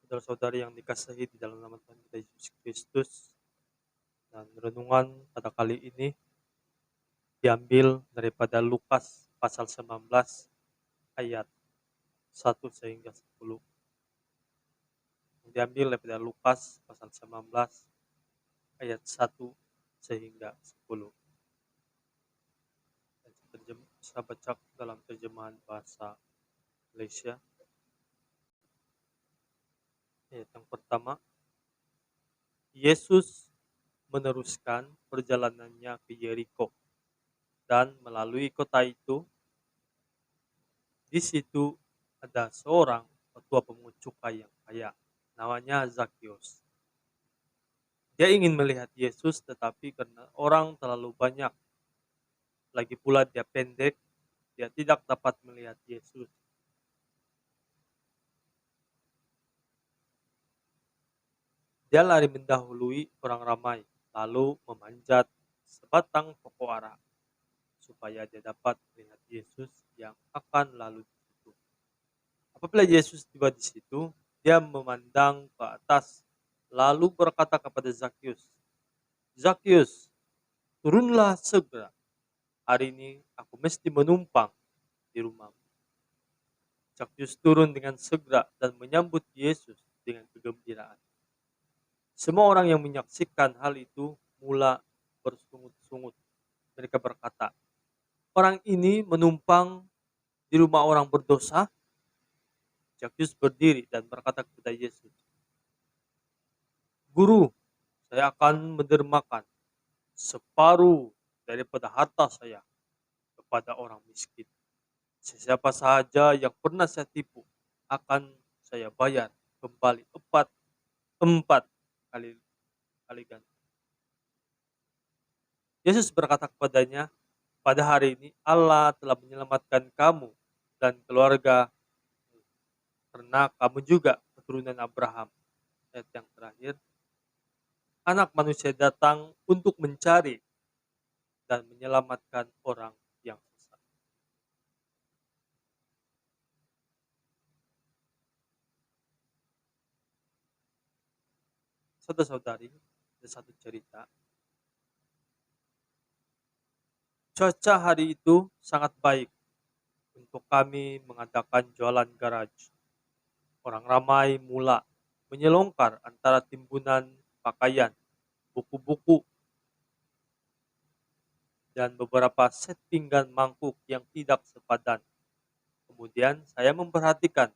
Saudara-saudari yang dikasihi di dalam nama Tuhan kita Yesus Kristus, dan renungan pada kali ini diambil daripada Lukas pasal 19 ayat 1 sehingga 10. Diambil daripada Lukas pasal 19 ayat 1 sehingga 10. Saya baca dalam terjemahan bahasa Malaysia. Ayat yang pertama, Yesus meneruskan perjalanannya ke Yeriko, dan melalui kota itu. Di situ ada seorang ketua pemungut cukai yang kaya, namanya Zakius. Dia ingin melihat Yesus, tetapi karena orang terlalu banyak, lagi pula dia pendek, dia tidak dapat melihat Yesus. Dia lari mendahului orang ramai, lalu memanjat sebatang pokok ara, supaya dia dapat melihat Yesus yang akan lalu di situ. Apabila Yesus tiba di situ, dia memandang ke atas, lalu berkata kepada Zakius, "Zakius, turunlah segera. Hari ini aku mesti menumpang di rumahmu." Zakius turun dengan segera dan menyambut Yesus dengan kegembiraan. Semua orang yang menyaksikan hal itu mula bersungut-sungut. Mereka berkata, "Orang ini menumpang di rumah orang berdosa?" Zakius berdiri dan berkata kepada Yesus, "Guru, saya akan mendermakan separuh daripada harta saya kepada orang miskin. Siapa saja yang pernah saya tipu akan saya bayar kembali empat kali ganda." Yesus berkata kepadanya, "Pada hari ini Allah telah menyelamatkan kamu dan keluarga, karena kamu juga keturunan Abraham." Ayat yang terakhir, Anak Manusia datang untuk mencari dan menyelamatkan orang yang sesat. Saudara-saudari, ada satu cerita. Cuaca hari itu sangat baik untuk kami mengadakan jualan garaj. Orang ramai mula menyelongkar antara timbunan pakaian, buku-buku, dan beberapa set pinggan mangkuk yang tidak sepadan. Kemudian saya memperhatikan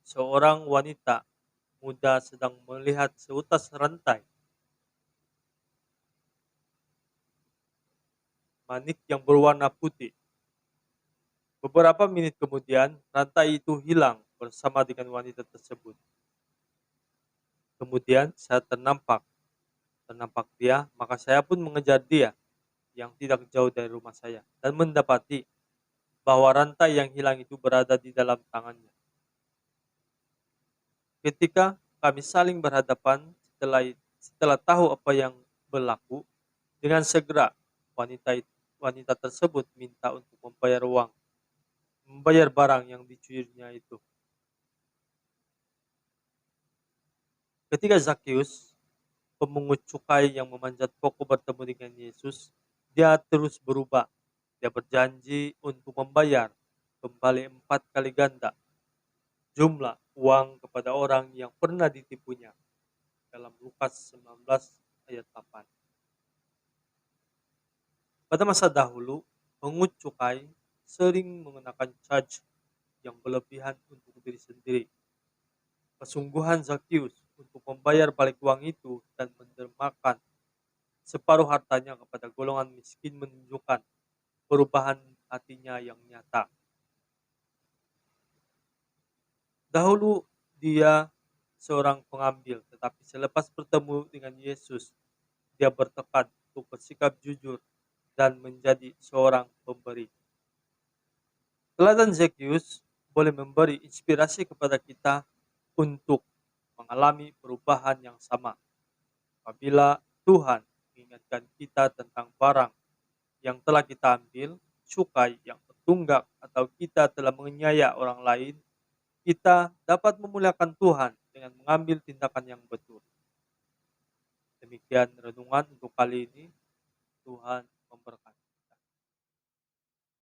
seorang wanita muda sedang melihat seutas rantai manik yang berwarna putih. Beberapa menit kemudian, rantai itu hilang bersama dengan wanita tersebut. Kemudian saya ternampak dia, maka saya pun mengejar dia yang tidak jauh dari rumah saya dan mendapati bahwa rantai yang hilang itu berada di dalam tangannya. Ketika kami saling berhadapan, setelah tahu apa yang berlaku, dengan segera wanita tersebut minta untuk membayar barang yang dicurinya itu. Ketika Zakius, pemungut cukai yang memanjat pokok, bertemu dengan Yesus, dia terus berubah. Dia berjanji untuk membayar kembali 4 kali ganda jumlah uang kepada orang yang pernah ditipunya. Dalam Lukas 19 ayat 8. Pada masa dahulu, pemungut cukai sering mengenakan charge yang berlebihan untuk diri sendiri. Kesungguhan Zakius untuk membayar balik uang itu dan mendermakan separuh hartanya kepada golongan miskin menunjukkan perubahan hatinya yang nyata. Dahulu dia seorang pengambil, tetapi selepas bertemu dengan Yesus, dia bertekad untuk bersikap jujur dan menjadi seorang pemberi. Teladan Zakius boleh memberi inspirasi kepada kita untuk mengalami perubahan yang sama. Apabila Tuhan mengingatkan kita tentang barang yang telah kita ambil, cukai yang tertunggak, atau kita telah menganiaya orang lain, kita dapat memuliakan Tuhan dengan dengan mengambil tindakan yang betul. Demikian renungan untuk kali ini. Tuhan